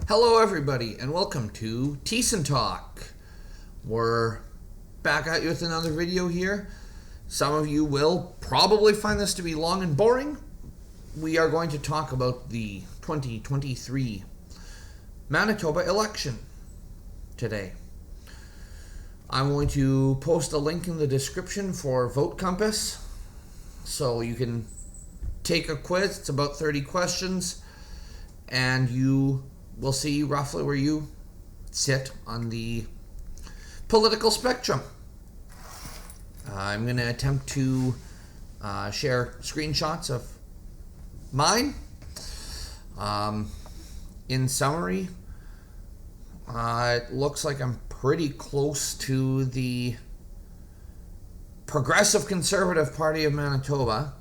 Hello everybody and welcome to Thiessen Talk. We're back at you with another video here. Some of you will probably find this to be long and boring. We are going to talk about the 2023 Manitoba election today. I'm going to post a link in the description for Vote Compass so you can take a quiz. It's about 30 questions and you will see roughly where you sit on the political spectrum. I'm going to attempt to share screenshots of mine. In summary, it looks like I'm pretty close to the Progressive Conservative Party of Manitoba.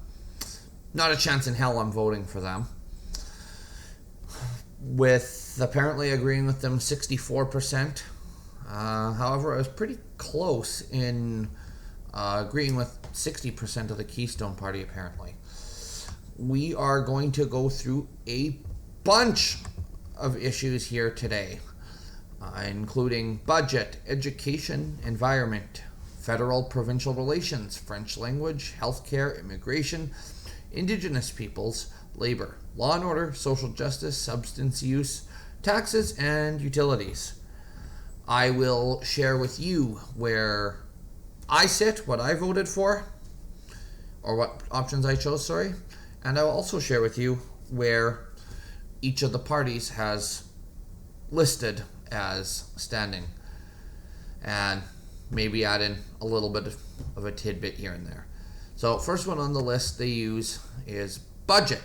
Not a chance in hell I'm voting for them. With apparently agreeing with them 64%. However, I was pretty close in agreeing with 60% of the Keystone Party, apparently. We are going to go through a bunch of issues here today, including budget, education, environment, federal-provincial relations, French language, healthcare, immigration, Indigenous peoples, labor, law and order, social justice, substance use, taxes, and utilities. I will share with you where I sit, what I voted for, or what options I chose, and I will also share with you where each of the parties has listed as standing, and maybe add in a little bit of a tidbit here and there. So first one on the list they use is budget.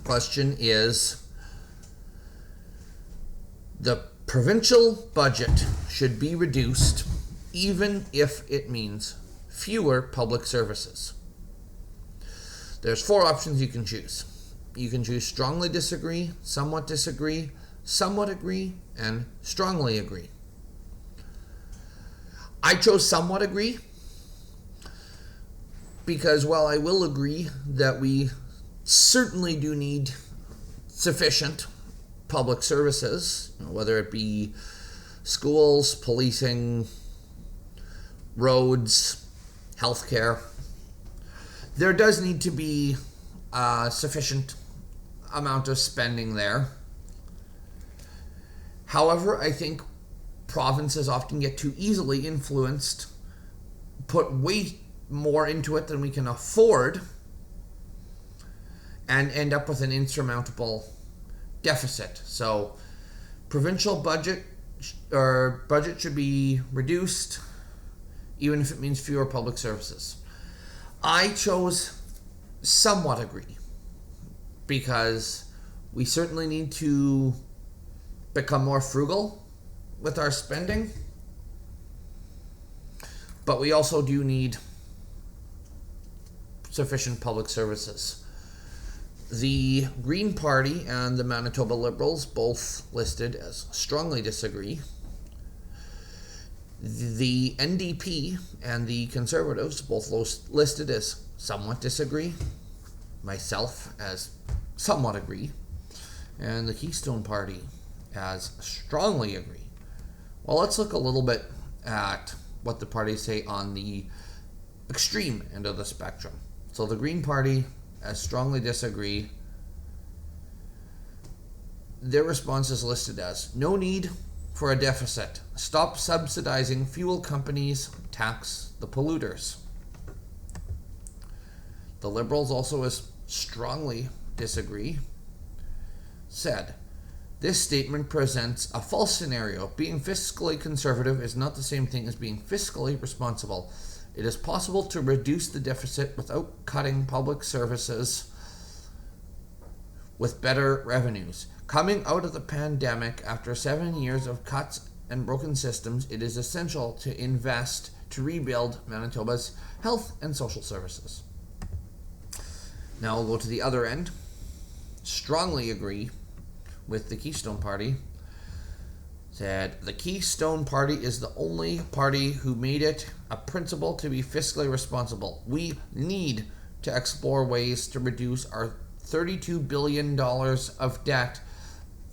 Question is, the provincial budget should be reduced even if it means fewer public services. There's 4 options you can choose. You can choose strongly disagree, somewhat agree, and strongly agree. I chose somewhat agree because while I will agree that we certainly do need sufficient public services, whether it be schools, policing, roads, healthcare, there does need to be a sufficient amount of spending there. However, I think provinces often get too easily influenced, put way more into it than we can afford, and end up with an insurmountable deficit. So provincial budget should be reduced even if it means fewer public services. I chose somewhat agree because we certainly need to become more frugal with our spending, but we also do need sufficient public services. The Green Party and the Manitoba Liberals both listed as strongly disagree. The NDP and the Conservatives both listed as somewhat disagree. Myself as somewhat agree. And the Keystone Party as strongly agree. Well, let's look a little bit at what the parties say on the extreme end of the spectrum. So the Green Party as strongly disagree. Their response is listed as no need for a deficit. Stop subsidizing fuel companies, tax the polluters. The Liberals also as strongly disagree. Said, this statement presents a false scenario. Being fiscally conservative is not the same thing as being fiscally responsible. It is possible to reduce the deficit without cutting public services with better revenues. Coming out of the pandemic after 7 years of cuts and broken systems, it is essential to invest to rebuild Manitoba's health and social services. Now we'll go to the other end. Strongly agree with the Keystone Party. Said, the Keystone Party is the only party who made it a principle to be fiscally responsible. We need to explore ways to reduce our $32 billion of debt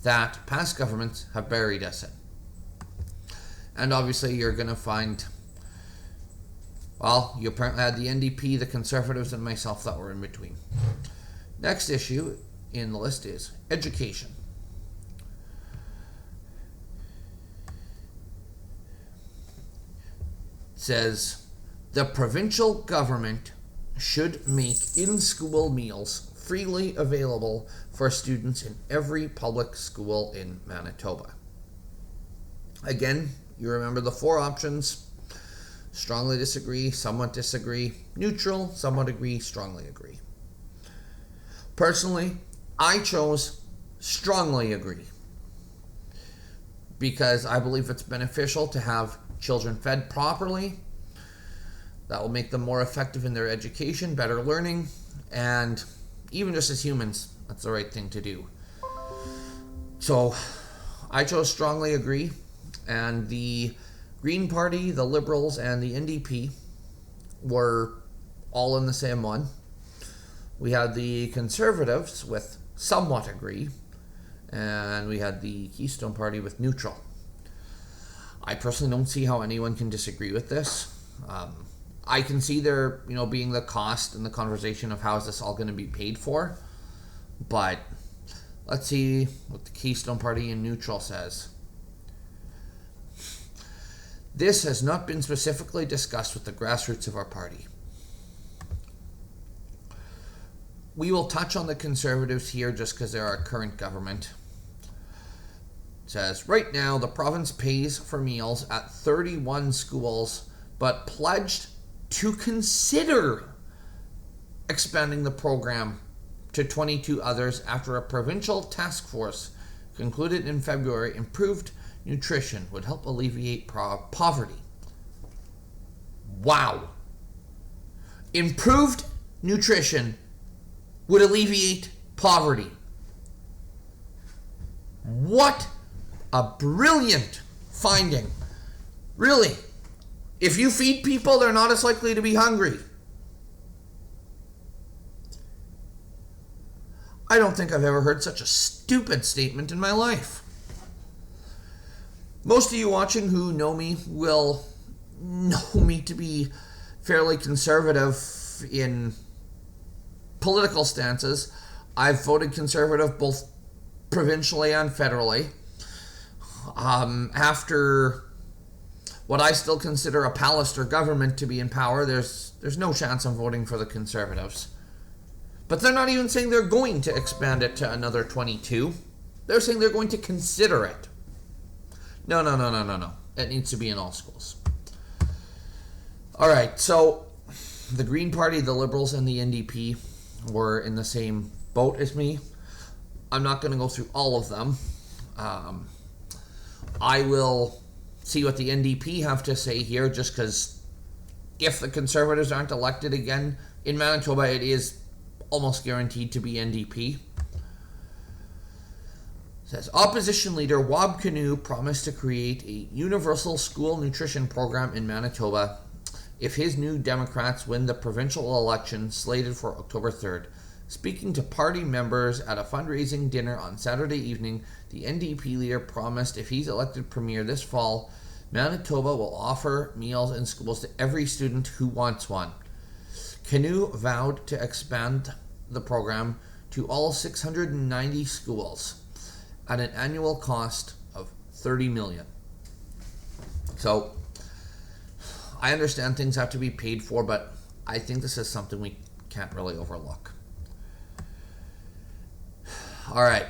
that past governments have buried us in. And obviously you're going to find, well, you apparently had the NDP, the Conservatives, and myself that were in between. Next issue in the list is education. It says, the provincial government should make in-school meals freely available for students in every public school in Manitoba. Again, you remember the four options: strongly disagree, somewhat disagree, neutral, somewhat agree, strongly agree. Personally, I chose strongly agree because I believe it's beneficial to have children fed properly. That will make them more effective in their education, better learning, and even just as humans, that's the right thing to do. So I chose strongly agree, and the Green Party, the Liberals, and the NDP were all in the same one. We had the Conservatives with somewhat agree, and we had the Keystone Party with neutral. I personally don't see how anyone can disagree with this. I can see there, being the cost and the conversation of how is this all going to be paid for, but let's see what the Keystone Party in neutral says. This has not been specifically discussed with the grassroots of our party. We will touch on the Conservatives here just because they're our current government. It says, right now the province pays for meals at 31 schools, but pledged to consider expanding the program to 22 others after a provincial task force concluded in February improved nutrition would help alleviate poverty. Wow. Improved nutrition would alleviate poverty. What a brilliant finding. Really, if you feed people, they're not as likely to be hungry. I don't think I've ever heard such a stupid statement in my life. Most of you watching who know me will know me to be fairly conservative in political stances. I've voted conservative both provincially and federally. After what I still consider a Pallister government to be in power, there's no chance I'm voting for the Conservatives. But they're not even saying they're going to expand it to another 22. They're saying they're going to consider it. No. It needs to be in all schools. All right, so the Green Party, the Liberals, and the NDP were in the same boat as me. I'm not going to go through all of them. I will see what the NDP have to say here, just because if the Conservatives aren't elected again in Manitoba, it is almost guaranteed to be NDP. It says, opposition leader Wab Kinew promised to create a universal school nutrition program in Manitoba if his New Democrats win the provincial election slated for October 3rd. Speaking to party members at a fundraising dinner on Saturday evening, the NDP leader promised if he's elected premier this fall, Manitoba will offer meals in schools to every student who wants one. Kinew vowed to expand the program to all 690 schools at an annual cost of $30 million. So, I understand things have to be paid for, but I think this is something we can't really overlook. All right.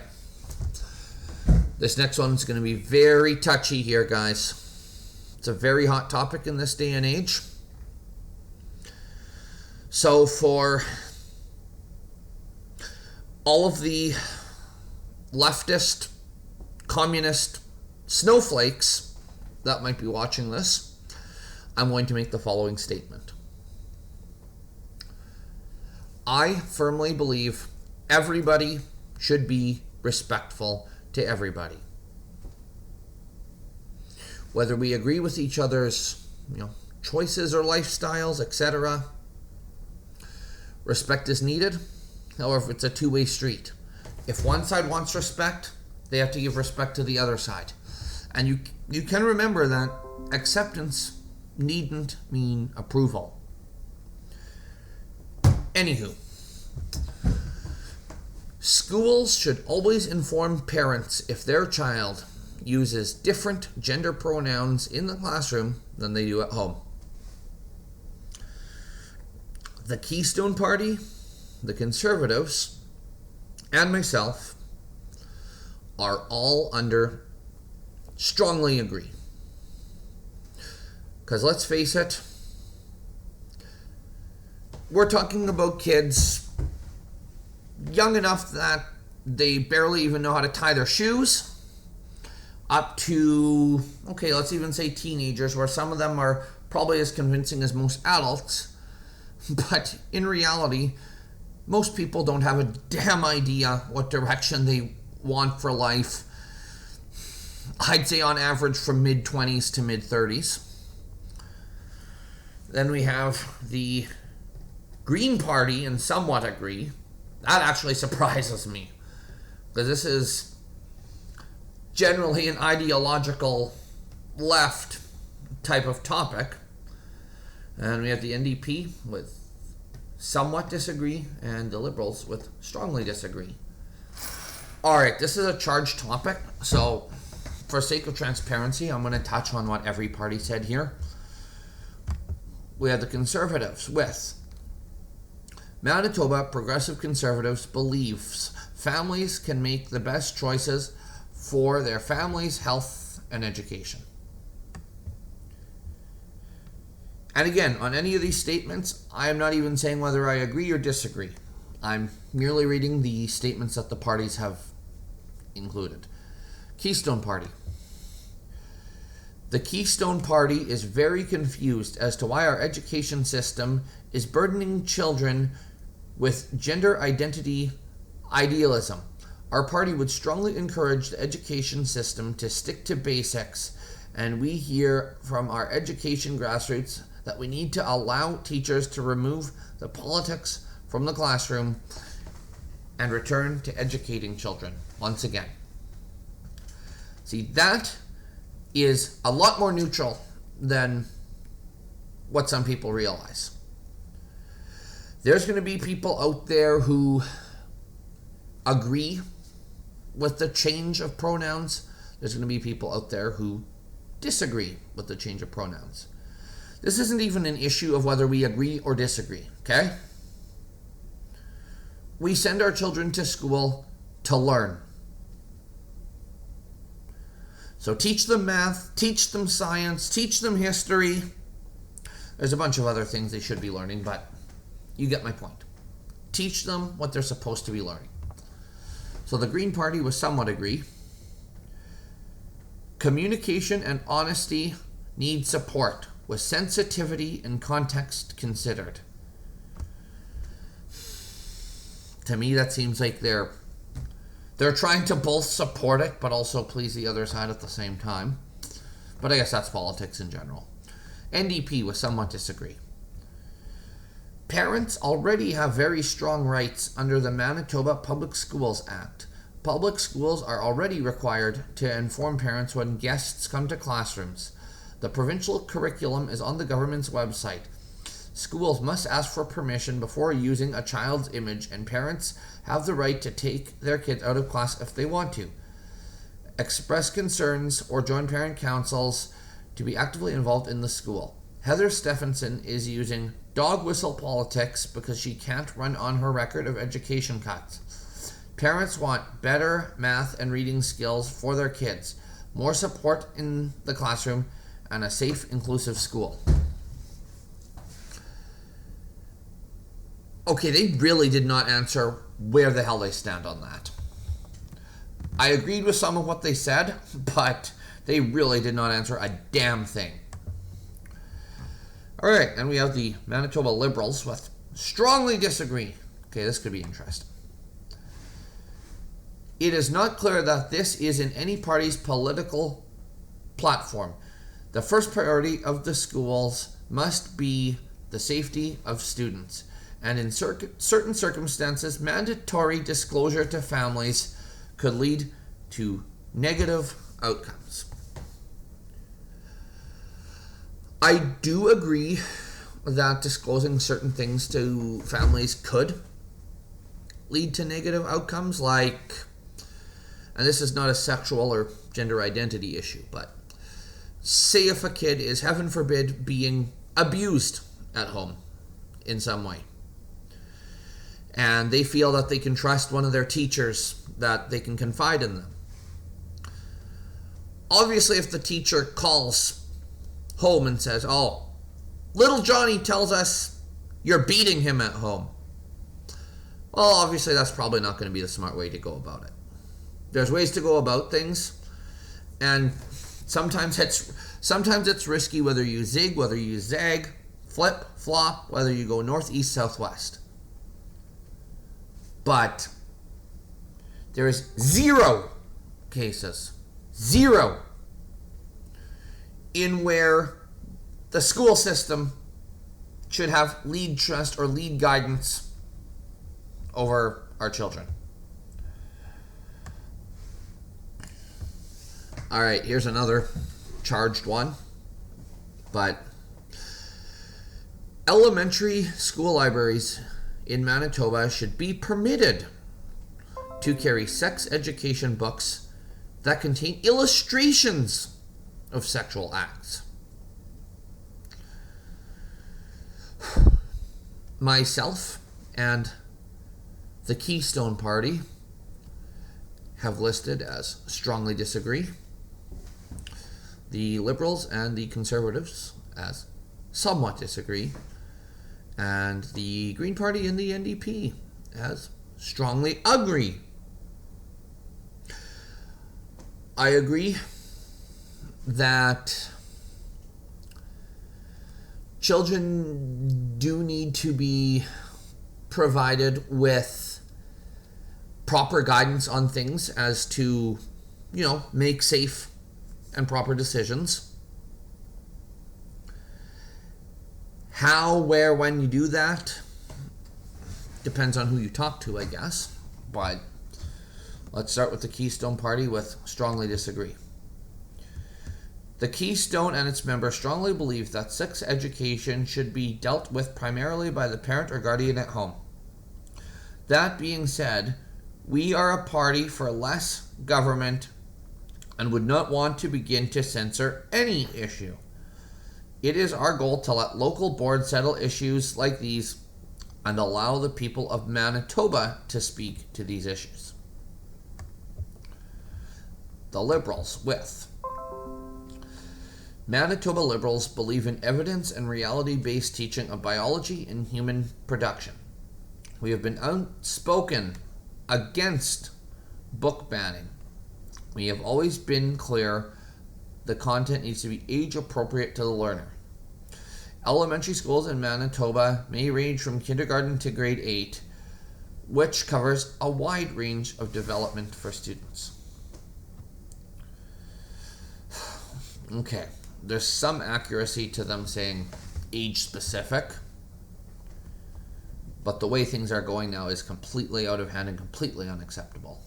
This next one's going to be very touchy here, guys. It's a very hot topic in this day and age. So for all of the leftist, communist snowflakes that might be watching this, I'm going to make the following statement. I firmly believe everybody should be respectful to everybody. Whether we agree with each other's, choices or lifestyles, etc., respect is needed. However, it's a two-way street. If one side wants respect, They have to give respect to the other side. And you can remember that acceptance needn't mean approval. Anywho, schools should always inform parents if their child uses different gender pronouns in the classroom than they do at home. The Keystone Party, the Conservatives, and myself are all under strongly agree. Because let's face it, we're talking about kids young enough that they barely even know how to tie their shoes, up to, okay, let's even say teenagers, where some of them are probably as convincing as most adults. But in reality, most people don't have a damn idea what direction they want for life. I'd say on average from mid-20s to mid-30s. Then we have the Green Party, and somewhat agree. That actually surprises me, because this is generally an ideological left type of topic. And we have the NDP with somewhat disagree, and the Liberals with strongly disagree. Alright, this is a charged topic, so for sake of transparency, I'm going to touch on what every party said here. We have the Conservatives with Manitoba Progressive Conservatives believes families can make the best choices for their family's health and education. And again, on any of these statements, I am not even saying whether I agree or disagree. I'm merely reading the statements that the parties have included. Keystone Party. The Keystone Party is very confused as to why our education system is burdening children with gender identity idealism. Our party would strongly encourage the education system to stick to basics, and we hear from our education grassroots that we need to allow teachers to remove the politics from the classroom and return to educating children once again. See, that is a lot more neutral than what some people realize. There's going to be people out there who agree with the change of pronouns. There's going to be people out there who disagree with the change of pronouns. This isn't even an issue of whether we agree or disagree, okay? We send our children to school to learn. So teach them math, teach them science, teach them history. There's a bunch of other things they should be learning, but you get my point. Teach them what they're supposed to be learning. So the Green Party was somewhat agree. Communication and honesty need support with sensitivity and context considered. To me, that seems like they're trying to both support it, but also please the other side at the same time. But I guess that's politics in general. NDP was somewhat disagree. Parents already have very strong rights under the Manitoba Public Schools Act. Public schools are already required to inform parents when guests come to classrooms. The provincial curriculum is on the government's website. Schools must ask for permission before using a child's image, and parents have the right to take their kids out of class if they want to. Express concerns or join parent councils to be actively involved in the school. Heather Stephenson is using dog whistle politics because she can't run on her record of education cuts. Parents want better math and reading skills for their kids, more support in the classroom, and a safe, inclusive school. Okay, they really did not answer where the hell they stand on that. I agreed with some of what they said, but they really did not answer a damn thing. Alright, then we have the Manitoba Liberals with strongly disagree. Okay, this could be interesting. It is not clear that this is in any party's political platform. The first priority of the schools must be the safety of students, and in certain circumstances, mandatory disclosure to families could lead to negative outcomes. I do agree that disclosing certain things to families could lead to negative outcomes, like, and this is not a sexual or gender identity issue, but say if a kid is, heaven forbid, being abused at home in some way, and they feel that they can trust one of their teachers, that they can confide in them. Obviously, if the teacher calls home and says, oh, little Johnny tells us you're beating him at home, well, obviously that's probably not going to be the smart way to go about it. There's ways to go about things, and sometimes it's risky, whether you zig, whether you zag, flip, flop, whether you go north, east, southwest. But there is zero cases, zero, in where the school system should have lead trust or lead guidance over our children. All right, here's another charged one. But elementary school libraries in Manitoba should be permitted to carry sex education books that contain illustrations of sexual acts. Myself and the Keystone Party have listed as strongly disagree. The Liberals and the Conservatives as somewhat disagree. And the Green Party and the NDP as strongly agree. I agree that children do need to be provided with proper guidance on things as to, make safe and proper decisions. How, where, when you do that depends on who you talk to, I guess. But let's start with the Keystone Party with strongly disagree. The Keystone and its members strongly believe that sex education should be dealt with primarily by the parent or guardian at home. That being said, we are a party for less government and would not want to begin to censor any issue. It is our goal to let local boards settle issues like these and allow the people of Manitoba to speak to these issues. The Liberals with Manitoba Liberals believe in evidence and reality-based teaching of biology and human production. We have been outspoken against book banning. We have always been clear the content needs to be age-appropriate to the learner. Elementary schools in Manitoba may range from kindergarten to grade 8, which covers a wide range of development for students. Okay. There's some accuracy to them saying age-specific, but the way things are going now is completely out of hand and completely unacceptable.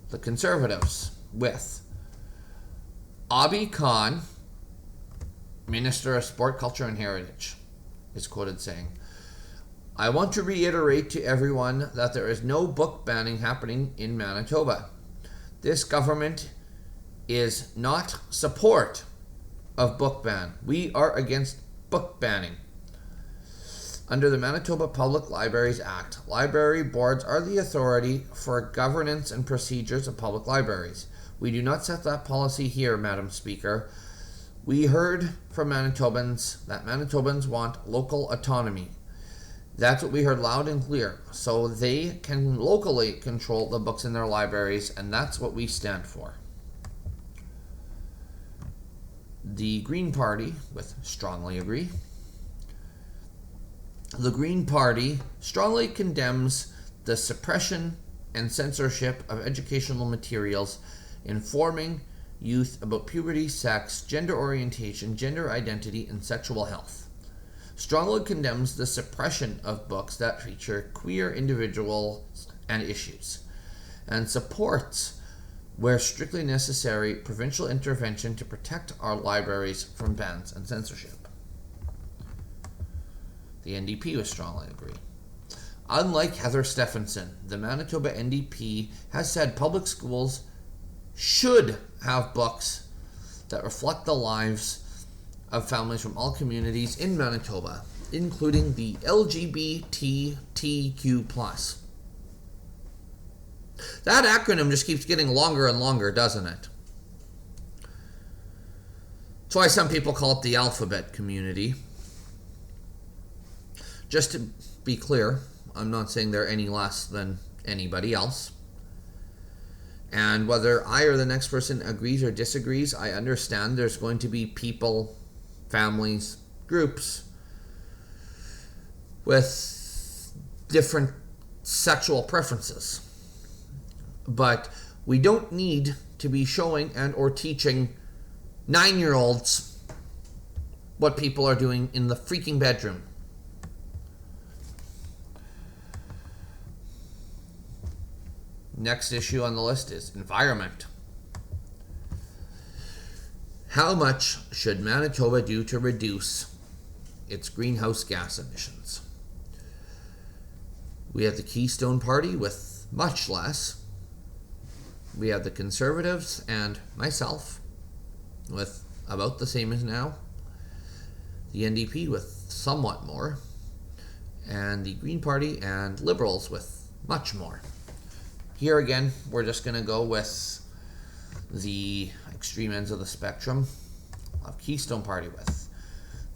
The Conservatives with Abi Khan, Minister of Sport, Culture and Heritage, is quoted saying, I want to reiterate to everyone that there is no book banning happening in Manitoba. This government is not support of book ban. We are against book banning. Under the Manitoba Public Libraries Act, library boards are the authority for governance and procedures of public libraries. We do not set that policy here, Madam Speaker. We heard from Manitobans that Manitobans want local autonomy. That's what we heard loud and clear. So they can locally control the books in their libraries, and that's what we stand for. The Green Party with strongly agree. The Green Party strongly condemns the suppression and censorship of educational materials informing youth about puberty, sex, gender orientation, gender identity, and sexual health. Strongly condemns the suppression of books that feature queer individuals and issues, and supports where strictly necessary, provincial intervention to protect our libraries from bans and censorship. The NDP would strongly agree. Unlike Heather Stephenson, the Manitoba NDP has said public schools should have books that reflect the lives of families from all communities in Manitoba, including the LGBTQ+. That acronym just keeps getting longer and longer, doesn't it? That's why some people call it the alphabet community. Just to be clear, I'm not saying they're any less than anybody else. And whether I or the next person agrees or disagrees, I understand there's going to be people, families, groups with different sexual preferences. But we don't need to be showing and or teaching 9-year-olds what people are doing in the freaking bedroom. Next issue on the list is environment. How much should Manitoba do to reduce its greenhouse gas emissions? We have the Keystone Party with much less. We have the Conservatives and myself with about the same as now. The NDP with somewhat more. And the Green Party and Liberals with much more. Here again, we're just going to go with the extreme ends of the spectrum of Keystone Party with.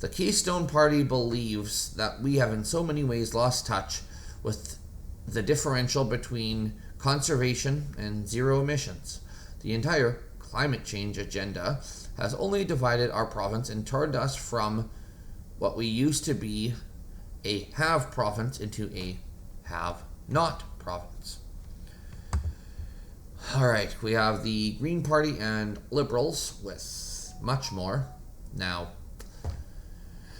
The Keystone Party believes that we have in so many ways lost touch with the differential between conservation and zero emissions. The entire climate change agenda has only divided our province and turned us from what we used to be a have province into a have not province. Alright, we have the Green Party and Liberals with much more. Now,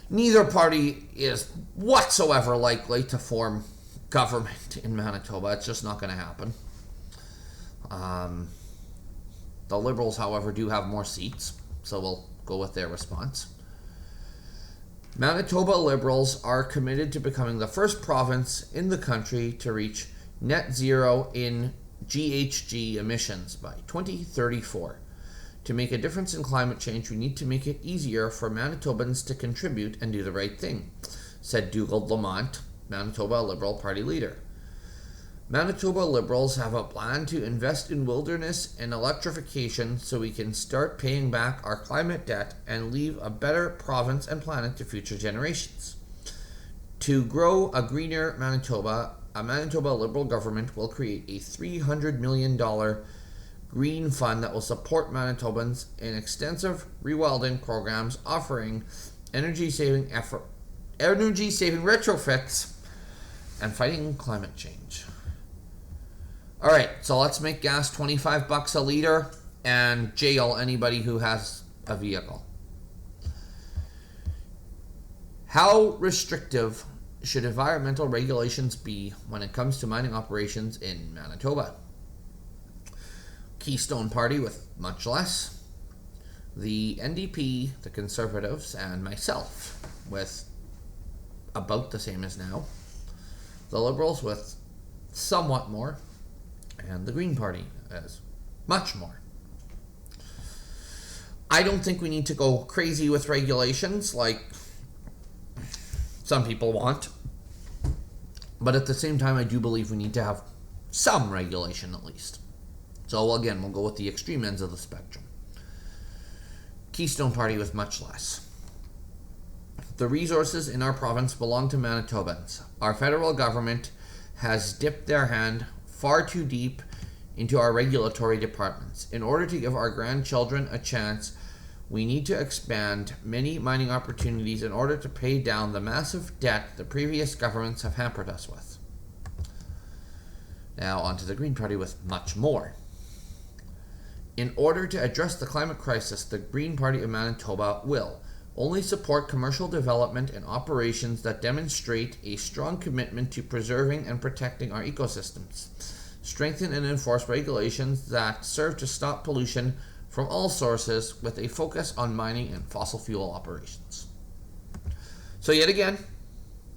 neither party is whatsoever likely to form government in Manitoba. It's just not going to happen. The Liberals, however, do have more seats, so we'll go with their response. Manitoba Liberals are committed to becoming the first province in the country to reach net zero in GHG emissions by 2034. To make a difference in climate change, we need to make it easier for Manitobans to contribute and do the right thing, said Dougal Lamont, Manitoba Liberal Party leader. Manitoba Liberals have a plan to invest in wilderness and electrification so we can start paying back our climate debt and leave a better province and planet to future generations. To grow a greener Manitoba, a Manitoba Liberal government will create a $300 million green fund that will support Manitobans in extensive rewilding programs offering energy-saving retrofits and fighting climate change. Alright, so let's make gas $25 a liter and jail anybody who has a vehicle. How restrictive should environmental regulations be when it comes to mining operations in Manitoba? Keystone Party with much less. The NDP, the Conservatives, and myself with about the same as now. The Liberals with somewhat more. And the Green Party as much more. I don't think we need to go crazy with regulations like some people want. But at the same time, I do believe we need to have some regulation at least. So again, we'll go with the extreme ends of the spectrum. Keystone Party with much less. The resources in our province belong to Manitobans. Our federal government has dipped their hand far too deep into our regulatory departments. In order to give our grandchildren a chance, we need to expand many mining opportunities in order to pay down the massive debt the previous governments have hampered us with. Now on to the Green Party with much more. In order to address the climate crisis, the Green Party of Manitoba will only support commercial development and operations that demonstrate a strong commitment to preserving and protecting our ecosystems. strengthen and enforce regulations that serve to stop pollution from all sources with a focus on mining and fossil fuel operations. So yet again,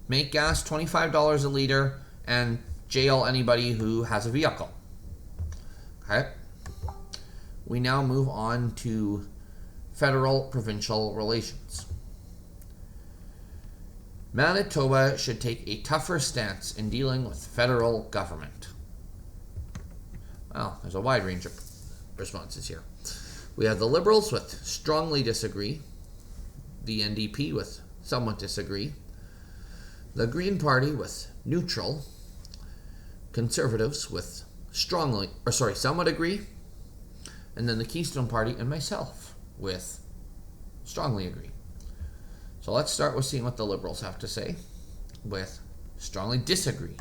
make gas $25 a liter and jail anybody who has a vehicle. Okay. We now move on to federal-provincial relations. Manitoba should take a tougher stance in dealing with federal government. Well, there's a wide range of responses here. We have the Liberals with strongly disagree, the NDP with somewhat disagree, the Green Party with neutral, Conservatives with somewhat agree, and then the Keystone Party and myself with strongly agree. So let's start with seeing what the Liberals have to say with strongly disagree.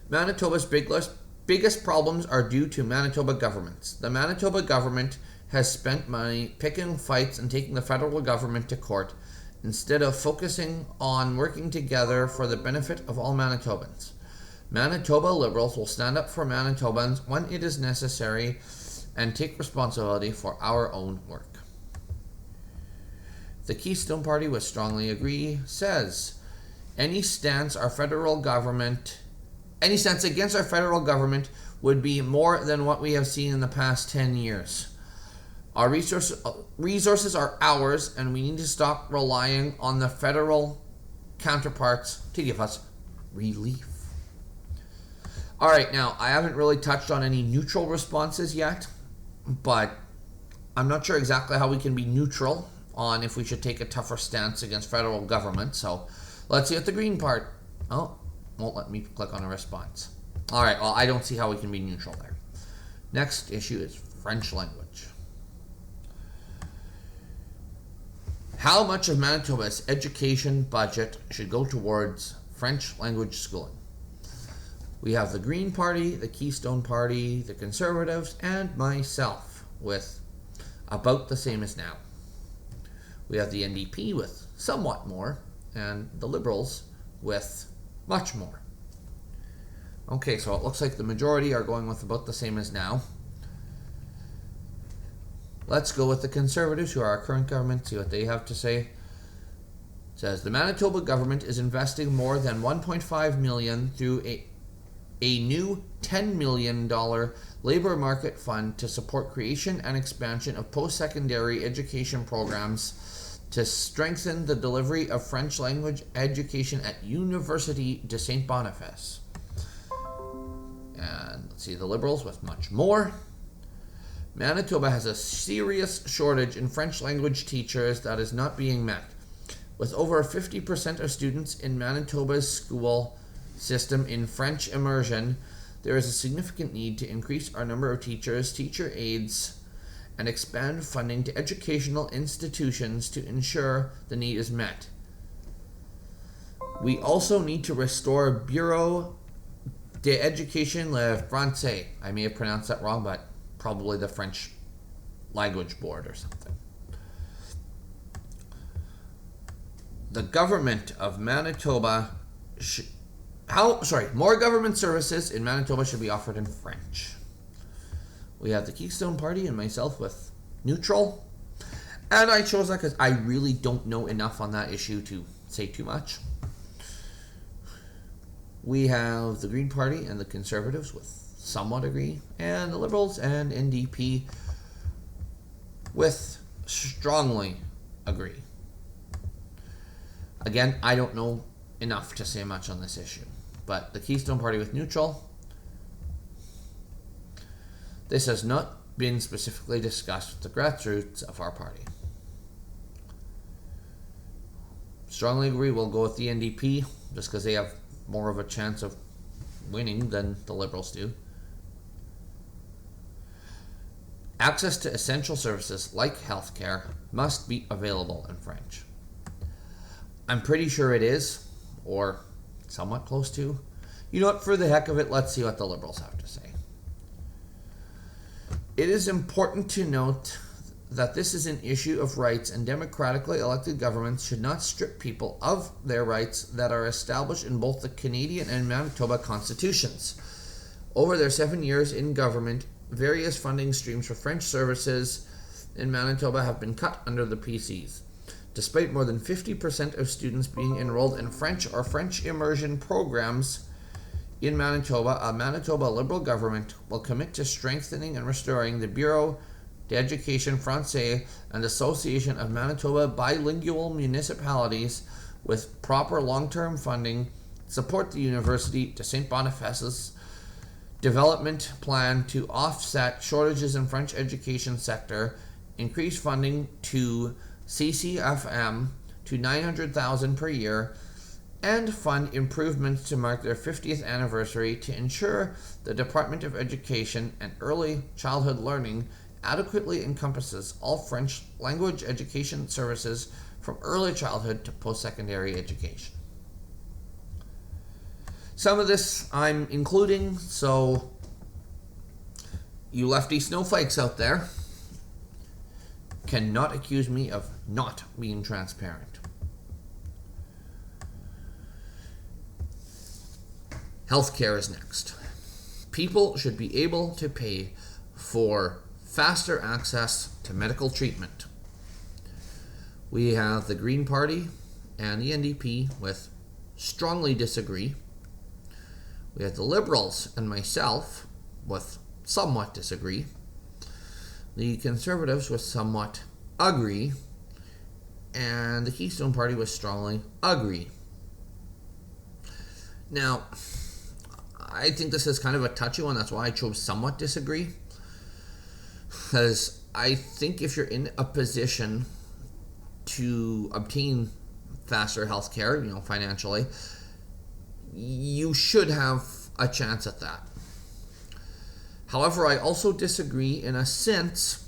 Manitoba's biggest problems are due to Manitoba governments. The Manitoba government has spent money picking fights and taking the federal government to court instead of focusing on working together for the benefit of all Manitobans. Manitoba Liberals will stand up for Manitobans when it is necessary and take responsibility for our own work. The Keystone Party, with strongly agree, says any stance against our federal government would be more than what we have seen in the past 10 years. Our resources are ours, and we need to stop relying on the federal counterparts to give us relief. All right, now, I haven't really touched on any neutral responses yet, but I'm not sure exactly how we can be neutral on if we should take a tougher stance against federal government. So let's see what the Green part. Oh, won't let me click on a response. All right, well, I don't see how we can be neutral there. Next issue is French language. How much of Manitoba's education budget should go towards French language schooling? We have the Green Party, the Keystone Party, the Conservatives, and myself with about the same as now. We have the NDP with somewhat more, and the Liberals with much more. Okay, so it looks like the majority are going with about the same as now. Let's go with the Conservatives, who are our current government, see what they have to say. It says, the Manitoba government is investing more than $1.5 million through a new $10 million labor market fund to support creation and expansion of post-secondary education programs to strengthen the delivery of French language education at Université de Saint-Boniface. And let's see, the Liberals with much more. Manitoba has a serious shortage in French language teachers that is not being met. With over 50% of students in Manitoba's school system in French immersion, there is a significant need to increase our number of teachers, teacher aides, and expand funding to educational institutions to ensure the need is met. We also need to restore Bureau d'Éducation le Français. I may have pronounced that wrong, but probably the French language board or something. The government of Manitoba more government services in Manitoba should be offered in French. We have the Keystone Party and myself with neutral. And I chose that because I really don't know enough on that issue to say too much. We have the Green Party and the Conservatives with somewhat agree, and the Liberals and NDP with strongly agree. Again, I don't know enough to say much on this issue, but the Keystone Party with neutral. This has not been specifically discussed with the grassroots of our party. Strongly agree, we'll go with the NDP just because they have more of a chance of winning than the Liberals do. Access to essential services like healthcare must be available in French. I'm pretty sure it is, or somewhat close to. You know what, for the heck of it, let's see what the Liberals have to say. It is important to note that this is an issue of rights, and democratically elected governments should not strip people of their rights that are established in both the Canadian and Manitoba constitutions. Over their 7 years in government, various funding streams for French services in Manitoba have been cut under the PCs. Despite more than 50% of students being enrolled in French or French immersion programs in Manitoba, a Manitoba Liberal government will commit to strengthening and restoring the Bureau d'Education Francais and Association of Manitoba Bilingual Municipalities with proper long-term funding, support the University de St. Boniface's development plan to offset shortages in French education sector, increase funding to CCFM to $900,000 per year, and fund improvements to mark their 50th anniversary to ensure the Department of Education and Early Childhood Learning adequately encompasses all French language education services from early childhood to post-secondary education. Some of this I'm including, so you lefty snowflakes out there cannot accuse me of not being transparent. Healthcare is next. People should be able to pay for faster access to medical treatment. We have the Green Party and the NDP with strongly disagree. We have the Liberals and myself with somewhat disagree. The Conservatives with somewhat agree. And the Keystone Party with strongly agree. Now, I think this is kind of a touchy one. That's why I chose somewhat disagree. Because I think if you're in a position to obtain faster health care, financially, you should have a chance at that. However, I also disagree in a sense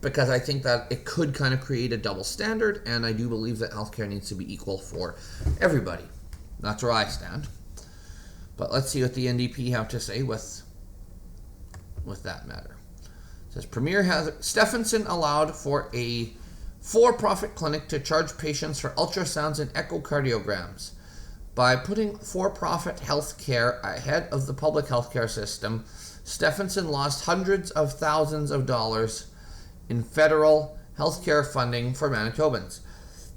because I think that it could kind of create a double standard, and I do believe that healthcare needs to be equal for everybody. That's where I stand. But let's see what the NDP have to say with that matter. It says Premier Thiessen allowed for a for-profit clinic to charge patients for ultrasounds and echocardiograms. By putting for-profit health care ahead of the public healthcare system, Thiessen lost hundreds of thousands of dollars in federal healthcare funding for Manitobans.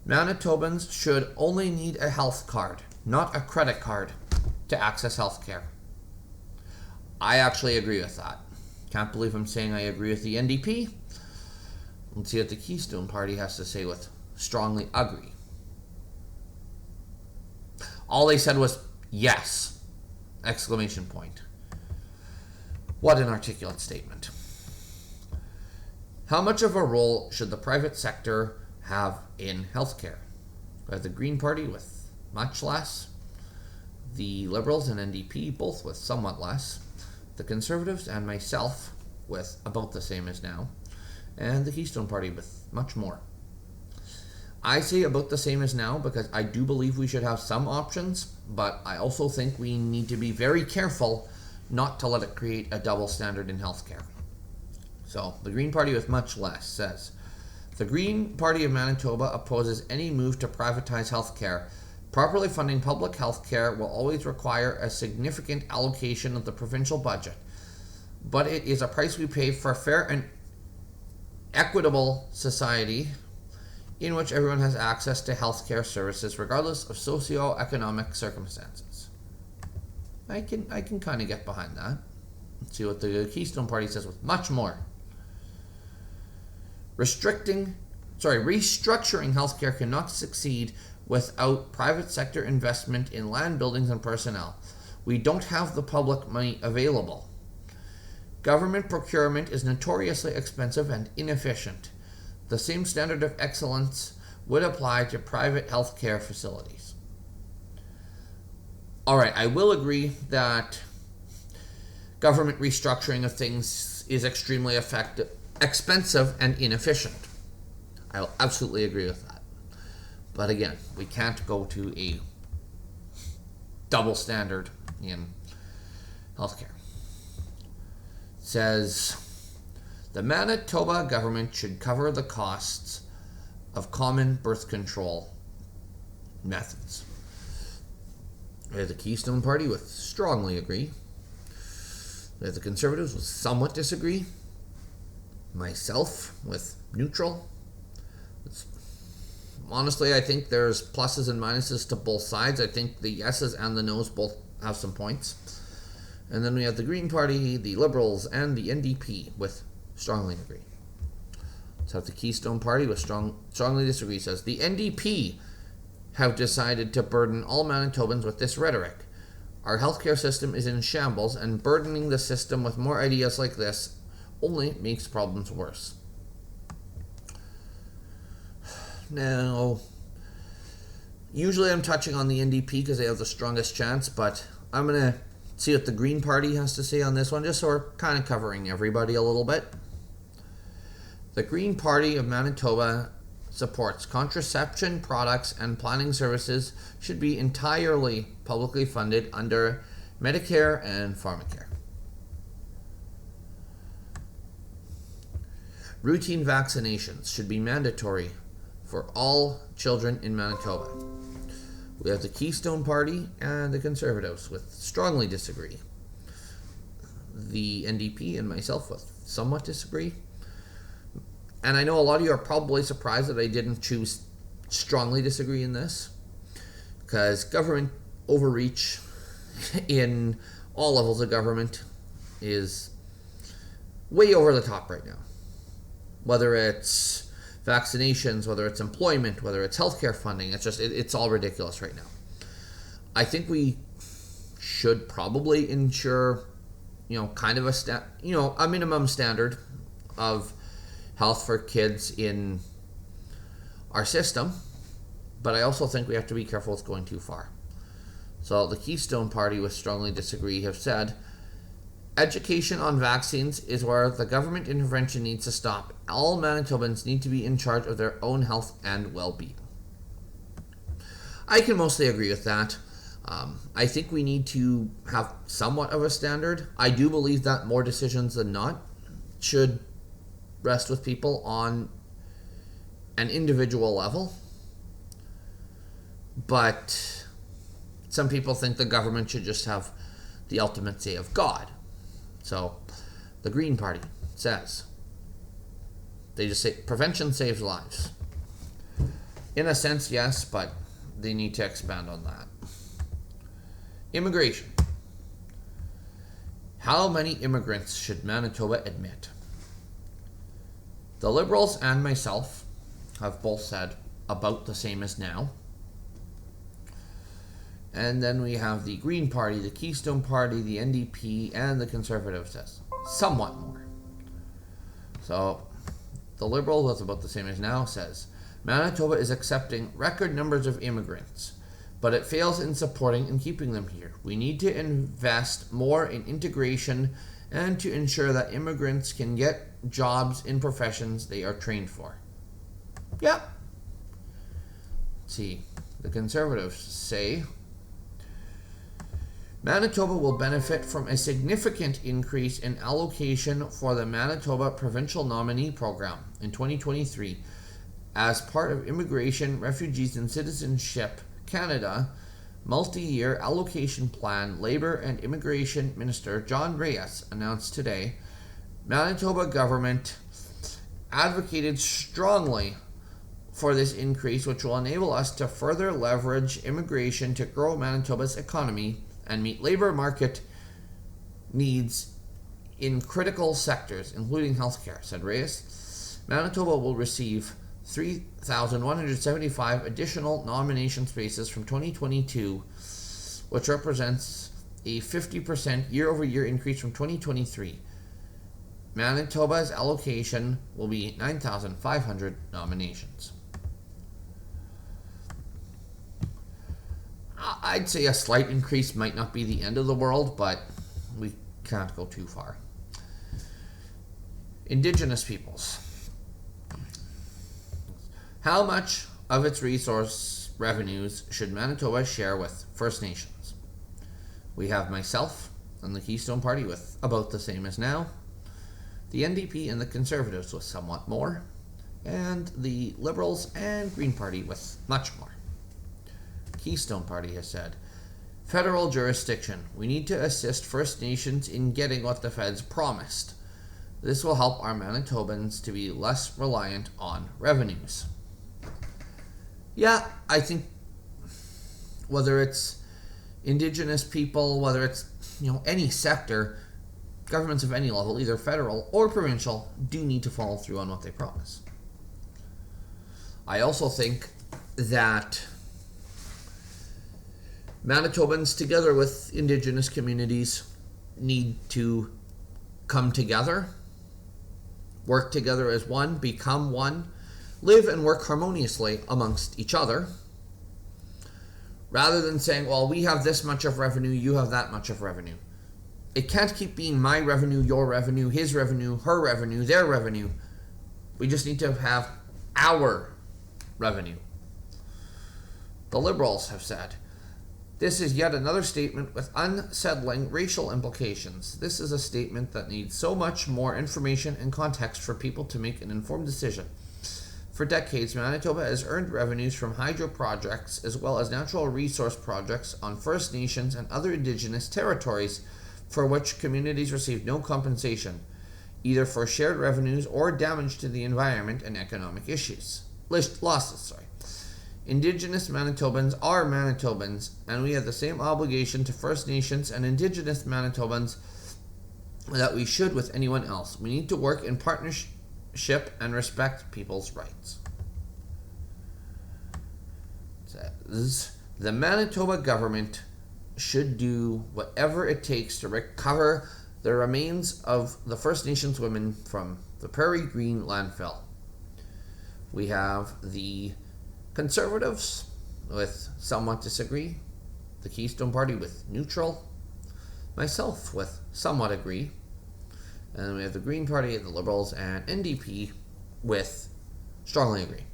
Manitobans should only need a health card, not a credit card, to access healthcare. I actually agree with that. Can't believe I'm saying I agree with the NDP. Let's see what the Keystone Party has to say with strongly agree. All they said was, yes! Exclamation point. What an articulate statement. How much of a role should the private sector have in healthcare? We have the Green Party with much less, the Liberals and NDP both with somewhat less, the Conservatives and myself with about the same as now, and the Keystone Party with much more. I say about the same as now because I do believe we should have some options, but I also think we need to be very careful not to let it create a double standard in healthcare. So, the Green Party with much less says, the Green Party of Manitoba opposes any move to privatize healthcare. Properly funding public health care will always require a significant allocation of the provincial budget, but it is a price we pay for a fair and equitable society in which everyone has access to health care services regardless of socio-economic circumstances. I can kind of get behind that. Let's see what the Keystone Party says with much more. Restructuring healthcare cannot succeed without private sector investment in land, buildings, and personnel. We don't have the public money available. Government procurement is notoriously expensive and inefficient. The same standard of excellence would apply to private healthcare facilities. Alright, I will agree that government restructuring of things is extremely expensive and inefficient. I'll absolutely agree with that. But again, we can't go to a double standard in healthcare. It says, The Manitoba government should cover the costs of common birth control methods. We have the Keystone Party with strongly agree. We have the Conservatives with somewhat disagree. Myself with neutral. Honestly, I think there's pluses and minuses to both sides. I think the yeses and the nos both have some points. And then we have the Green Party, the Liberals, and the NDP with strongly agree. Let's have the Keystone Party with strongly disagree. Says the NDP have decided to burden all Manitobans with this rhetoric. Our healthcare system is in shambles, and burdening the system with more ideas like this only makes problems worse. Now, usually I'm touching on the NDP because they have the strongest chance, but I'm going to see what the Green Party has to say on this one, just so we're kind of covering everybody a little bit. The Green Party of Manitoba supports contraception products and planning services should be entirely publicly funded under Medicare and Pharmacare. Routine vaccinations should be mandatory for all children in Manitoba. We have the Keystone Party and the Conservatives with strongly disagree. The NDP and myself with somewhat disagree. And I know a lot of you are probably surprised that I didn't choose strongly disagree in this, because government overreach in all levels of government is way over the top right now. Whether it's vaccinations, whether it's employment, whether it's healthcare funding, it's all ridiculous right now. I think we should probably ensure, kind of a minimum standard of health for kids in our system, but I also think we have to be careful with going too far. So the Keystone Party, with strongly disagree, have said education on vaccines is where the government intervention needs to stop. All Manitobans need to be in charge of their own health and well-being. I can mostly agree with that. I think we need to have somewhat of a standard. I do believe that more decisions than not should rest with people on an individual level. But some people think the government should just have the ultimate say of God. So the Green Party says, they just say prevention saves lives. In a sense, yes, but they need to expand on that. Immigration. How many immigrants should Manitoba admit? The Liberals and myself have both said about the same as now. And then we have the Green Party, the Keystone Party, the NDP, and the Conservatives says somewhat more. So the Liberal, that's about the same as now, says Manitoba is accepting record numbers of immigrants, but it fails in supporting and keeping them here. We need to invest more in integration and to ensure that immigrants can get jobs in professions they are trained for. Yep. Let's see. The Conservatives say Manitoba will benefit from a significant increase in allocation for the Manitoba Provincial Nominee Program in 2023 as part of Immigration, Refugees and Citizenship Canada multi-year allocation plan. Labour and Immigration Minister John Reyes announced today Manitoba government advocated strongly for this increase, which will enable us to further leverage immigration to grow Manitoba's economy and meet labour market needs in critical sectors, including healthcare, said Reyes. Manitoba will receive 3,175 additional nomination spaces from 2022, which represents a 50% year-over-year increase from 2023. Manitoba's allocation will be 9,500 nominations. I'd say a slight increase might not be the end of the world, but we can't go too far. Indigenous peoples. How much of its resource revenues should Manitoba share with First Nations? We have myself and the Keystone Party with about the same as now. the NDP and the Conservatives with somewhat more, and the Liberals and Green Party with much more. Keystone Party has said, federal jurisdiction. We need to assist First Nations in getting what the feds promised. This will help our Manitobans to be less reliant on revenues. Yeah, I think whether it's Indigenous people, whether it's any sector, governments of any level, either federal or provincial, do need to follow through on what they promise. I also think that Manitobans, together with Indigenous communities, need to come together, work together as one, become one, live and work harmoniously amongst each other, rather than saying, well, we have this much of revenue, you have that much of revenue. It can't keep being my revenue, your revenue, his revenue, her revenue, their revenue. We just need to have our revenue. The Liberals have said, this is yet another statement with unsettling racial implications. This is a statement that needs so much more information and context for people to make an informed decision. For decades, Manitoba has earned revenues from hydro projects as well as natural resource projects on First Nations and other Indigenous territories for which communities receive no compensation, either for shared revenues or damage to the environment and economic losses. Indigenous Manitobans are Manitobans, and we have the same obligation to First Nations and Indigenous Manitobans that we should with anyone else. We need to work in partnership and respect people's rights. It says, the Manitoba government should do whatever it takes to recover the remains of the First Nations women from the Prairie Green landfill. We have the Conservatives with somewhat disagree, the Keystone Party with neutral, myself with somewhat agree, and then we have the Green Party, the Liberals, and NDP with strongly agree.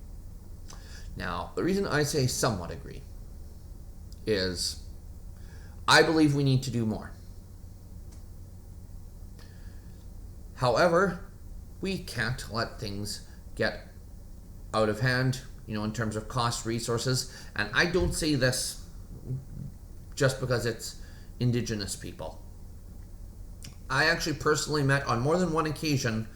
Now, the reason I say somewhat agree is I believe we need to do more. However, we can't let things get out of hand, in terms of cost, resources. And I don't say this just because it's Indigenous people. I actually personally met on more than one occasion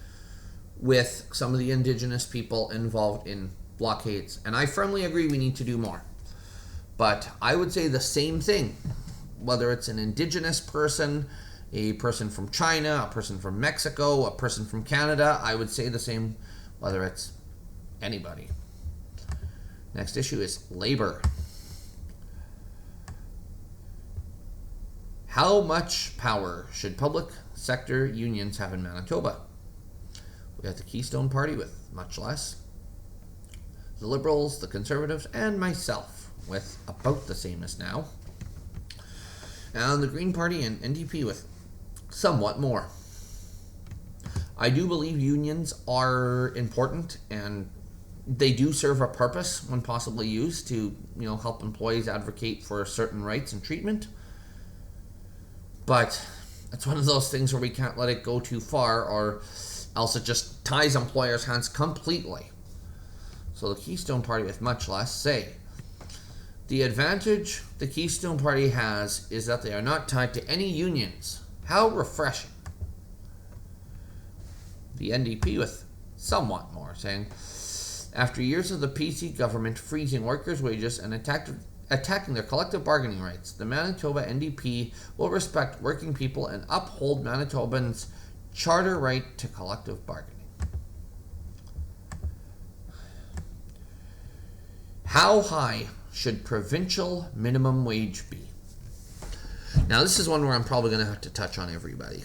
with some of the Indigenous people involved in blockades. And I firmly agree we need to do more. But I would say the same thing, whether it's an Indigenous person, a person from China, a person from Mexico, a person from Canada, I would say the same whether it's anybody. Next issue is labor. How much power should public sector unions have in Manitoba? We have the Keystone Party with much less, the Liberals, the Conservatives, and myself with about the same as now, and the Green Party and NDP with somewhat more. I do believe unions are important, and they do serve a purpose when possibly used to, help employees advocate for certain rights and treatment. But it's one of those things where we can't let it go too far, or else it just ties employers' hands completely. So the Keystone Party with much less say, the advantage the Keystone Party has is that they are not tied to any unions. How refreshing. The NDP with somewhat more, saying, after years of the PC government freezing workers' wages and attacking their collective bargaining rights, the Manitoba NDP will respect working people and uphold Manitobans' charter right to collective bargaining. How high should provincial minimum wage be? Now, this is one where I'm probably going to have to touch on everybody.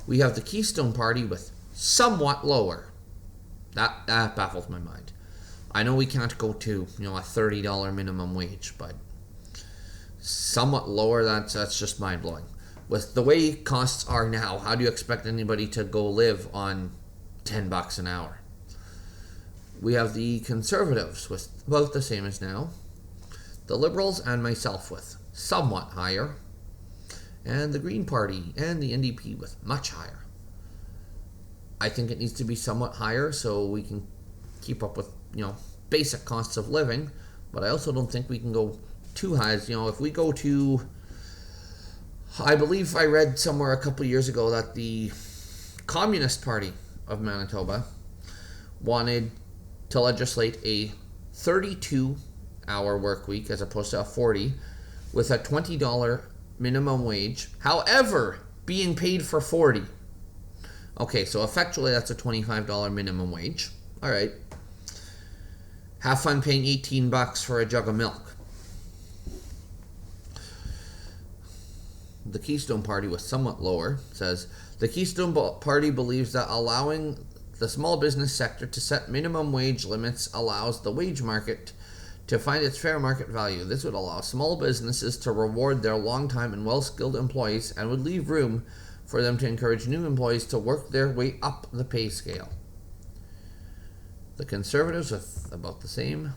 We have the Keystone Party with somewhat lower. That baffles my mind. I know we can't go to, a $30 minimum wage, but somewhat lower, that's just mind-blowing. With the way costs are now, how do you expect anybody to go live on $10 an hour? We have the Conservatives with about the same as now, the Liberals and myself with somewhat higher, and the Green Party and the NDP with much higher. I think it needs to be somewhat higher so we can keep up with, basic costs of living. But I also don't think we can go too high. If we go to, I believe I read somewhere a couple years ago that the Communist Party of Manitoba wanted to legislate a 32-hour work week as opposed to a 40, with a $20 minimum wage, however, being paid for 40. Okay, so effectively that's a $25 minimum wage. All right. Have fun paying $18 for a jug of milk. The Keystone Party was somewhat lower. Says, the Keystone Party believes that allowing the small business sector to set minimum wage limits allows the wage market to find its fair market value. This would allow small businesses to reward their long-time and well-skilled employees and would leave room for them to encourage new employees to work their way up the pay scale. The Conservatives, with about the same.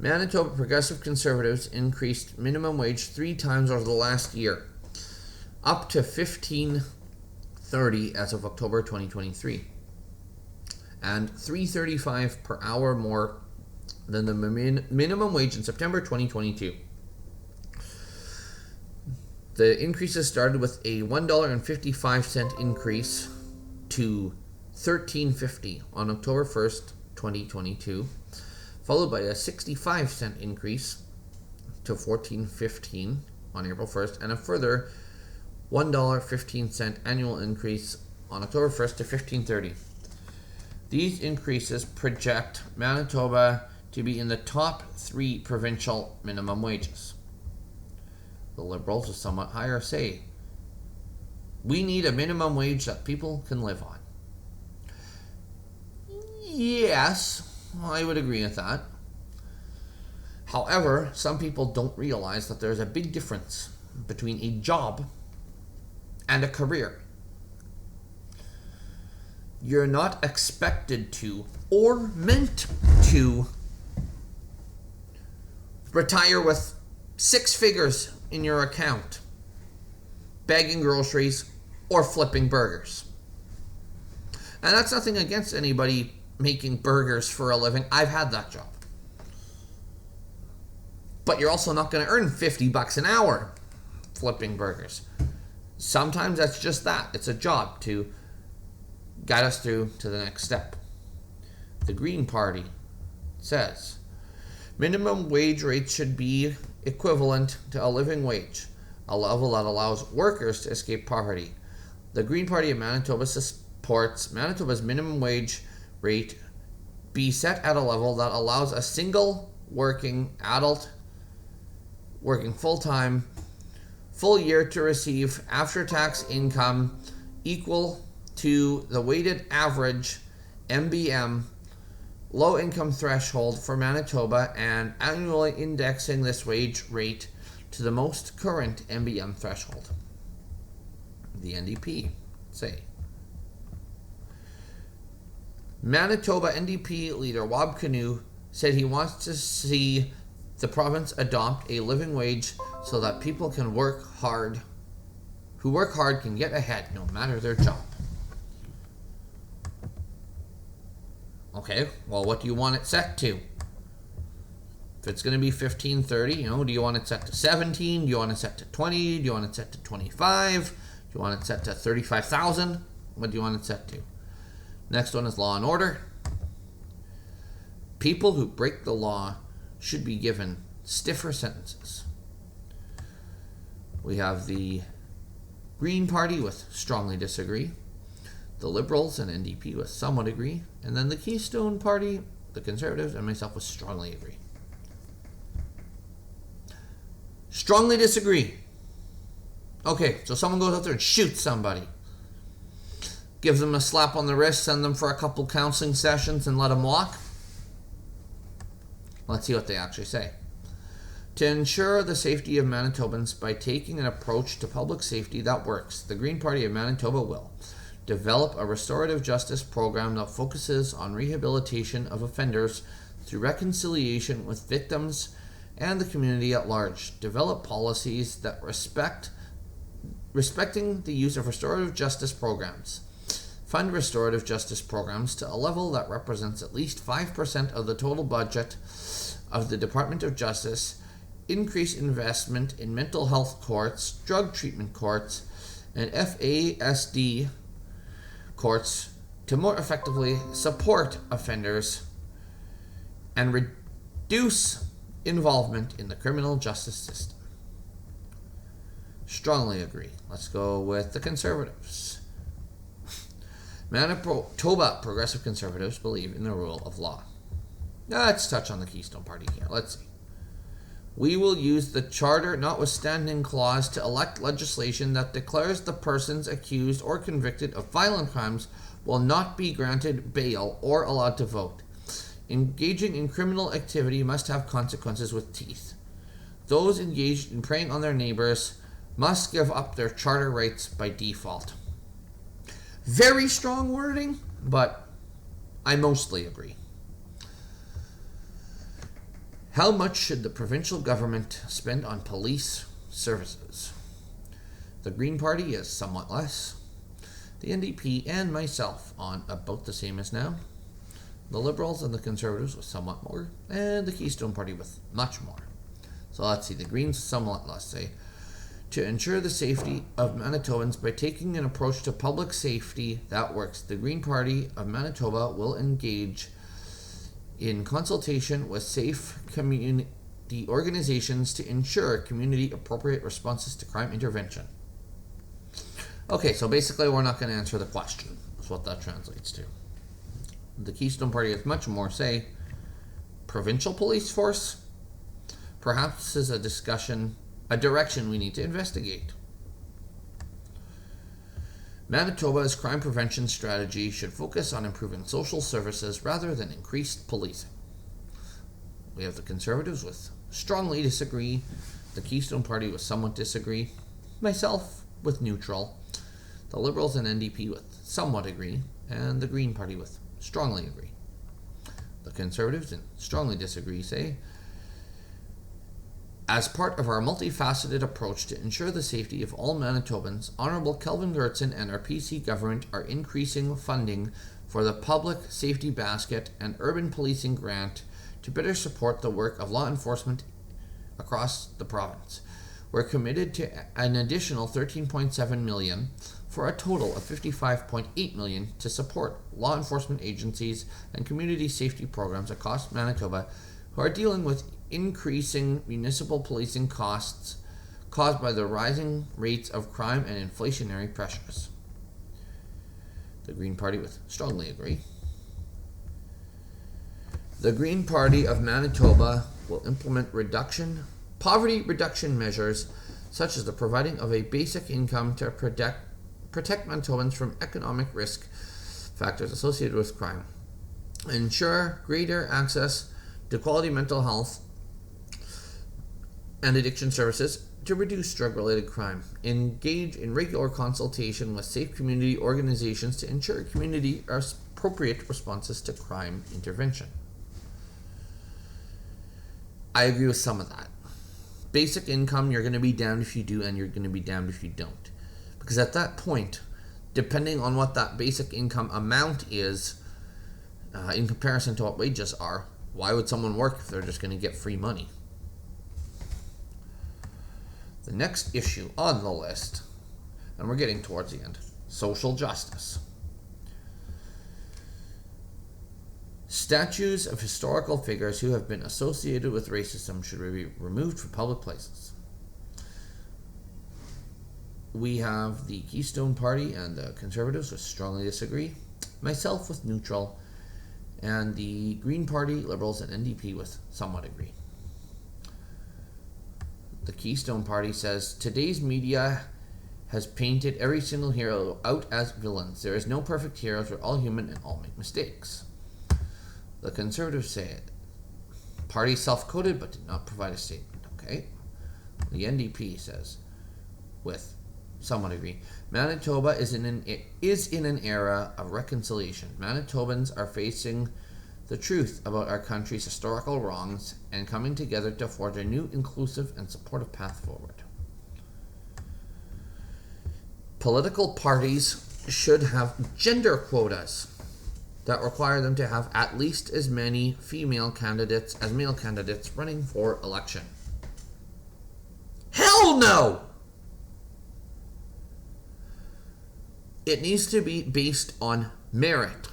Manitoba Progressive Conservatives increased minimum wage 3 times over the last year, up to $15.30 as of October 2023, and $3.35 per hour more than the minimum wage in September 2022. The increases started with a $1.55 increase to $13.50 on October 1st, 2022, followed by a 65-cent increase to $14.15 on April 1st, and a further $1.15 annual increase on October 1st to $15.30. These increases project Manitoba to be in the top 3 provincial minimum wages. The Liberals, are somewhat higher, say, we need a minimum wage that people can live on. Yes, I would agree with that. However, some people don't realize that there's a big difference between a job and a career. You're not expected to or meant to retire with 6 figures in your account, bagging groceries or flipping burgers. And that's nothing against anybody making burgers for a living. I've had that job. But you're also not going to earn $50 an hour flipping burgers. Sometimes that's just that. It's a job to guide us through to the next step. The Green Party says minimum wage rates should be equivalent to a living wage, a level that allows workers to escape poverty. The Green Party of Manitoba supports Manitoba's minimum wage rate be set at a level that allows a single working adult working full-time, full year to receive after-tax income equal to the weighted average MBM low income threshold for Manitoba and annually indexing this wage rate to the most current MBM threshold. The NDP say. Manitoba NDP leader Wab Kinew said he wants to see the province adopt a living wage so that people can work hard, who work hard can get ahead no matter their job. Okay, well, what do you want it set to? If it's going to be 15.30, do you want it set to 17? Do you want it set to 20? Do you want it set to 25? Do you want it set to 35,000? What do you want it set to? Next one is law and order. People who break the law should be given stiffer sentences. We have the Green Party with strongly disagree, the Liberals and NDP with somewhat agree, and then the Keystone Party, the Conservatives, and myself with strongly agree. Strongly disagree. Okay, so someone goes out there and shoots somebody. Gives them a slap on the wrist, send them for a couple counseling sessions, and let them walk. Let's see what they actually say. To ensure the safety of Manitobans by taking an approach to public safety that works, the Green Party of Manitoba will develop a restorative justice program that focuses on rehabilitation of offenders through reconciliation with victims and the community at large. Develop policies that respecting the use of restorative justice programs. fund restorative justice programs to a level that represents at least 5% of the total budget of the Department of Justice, increase investment in mental health courts, drug treatment courts, and FASD courts to more effectively support offenders and reduce involvement in the criminal justice system. Strongly agree. Let's go with the Conservatives. Manitoba Progressive Conservatives believe in the rule of law. Let's touch on the Keystone Party here. Let's see. We will use the Charter Notwithstanding Clause to elect legislation that declares the persons accused or convicted of violent crimes will not be granted bail or allowed to vote. Engaging in criminal activity must have consequences with teeth. Those engaged in preying on their neighbors must give up their charter rights by default. Very strong wording, but I mostly agree. How much should the provincial government spend on police services? The Green Party is somewhat less. The NDP and myself on about the same as now. The Liberals and the Conservatives with somewhat more. And the Keystone Party with much more. So let's see, the Greens somewhat less, say. To ensure the safety of Manitobans by taking an approach to public safety that works, the Green Party of Manitoba will engage in consultation with safe community organizations to ensure community appropriate responses to crime intervention. Okay, so basically we're not going to answer the question. That's what that translates to. The Keystone Party has much more, say, provincial police force. Perhaps this is a direction we need to investigate. Manitoba's crime prevention strategy should focus on improving social services rather than increased policing. We have the Conservatives with strongly disagree, the Keystone Party with somewhat disagree, myself with neutral, the Liberals and NDP with somewhat agree, and the Green Party with strongly agree. The Conservatives and strongly disagree say, as part of our multifaceted approach to ensure the safety of all Manitobans, Honourable Kelvin Gertson and our PC government are increasing funding for the Public Safety Basket and Urban Policing Grant to better support the work of law enforcement across the province. We're committed to an additional $13.7 million for a total of $55.8 million to support law enforcement agencies and community safety programs across Manitoba who are dealing with increasing municipal policing costs caused by the rising rates of crime and inflationary pressures. The Green Party with strongly agree. The Green Party of Manitoba will implement poverty reduction measures such as the providing of a basic income to protect Manitobans from economic risk factors associated with crime, ensure greater access to quality mental health and addiction services to reduce drug-related crime, engage in regular consultation with safe community organizations to ensure community appropriate responses to crime intervention. I agree with some of that. Basic income, you're going to be damned if you do, and you're going to be damned if you don't. Because at that point, depending on what that basic income amount is, in comparison to what wages are, why would someone work if they're just going to get free money? The next issue on the list, and we're getting towards the end, social justice. Statues of historical figures who have been associated with racism should be removed from public places. We have the Keystone Party and the Conservatives which strongly disagree, myself with neutral, and the Green Party, Liberals, and NDP with somewhat agree. The Keystone Party says, today's media has painted every single hero out as villains. There is no perfect heroes. We're all human and all make mistakes. The Conservatives say it. Party self-quoted but did not provide a statement. Okay. The NDP says, with somewhat agree, Manitoba is in an era of reconciliation. Manitobans are facing the truth about our country's historical wrongs and coming together to forge a new, inclusive, and supportive path forward. Political parties should have gender quotas that require them to have at least as many female candidates as male candidates running for election. Hell no! It needs to be based on merit,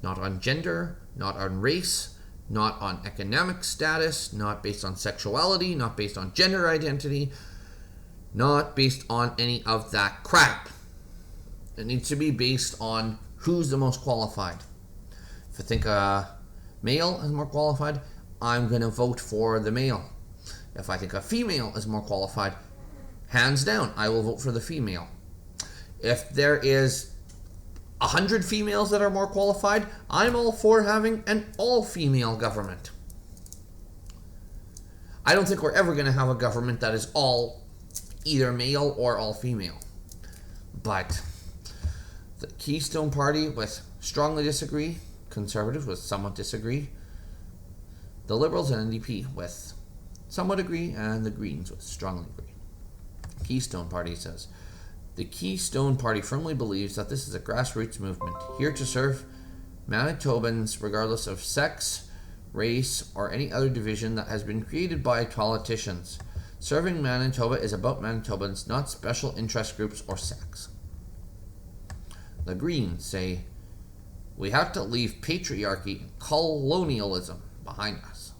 not on gender, not on race, not on economic status, not based on sexuality, not based on gender identity, not based on any of that crap. It needs to be based on who's the most qualified. If I think a male is more qualified, I'm going to vote for the male. If I think a female is more qualified, hands down, I will vote for the female. If there is 100 females that are more qualified, I'm all for having an all-female government. I don't think we're ever going to have a government that is all either male or all female. But the Keystone Party with strongly disagree, Conservatives with somewhat disagree, the Liberals and NDP with somewhat agree, and the Greens with strongly agree. Keystone Party says, the Keystone Party firmly believes that this is a grassroots movement here to serve Manitobans regardless of sex, race, or any other division that has been created by politicians. Serving Manitoba is about Manitobans, not special interest groups or sex. The Greens say, we have to leave patriarchy and colonialism behind us.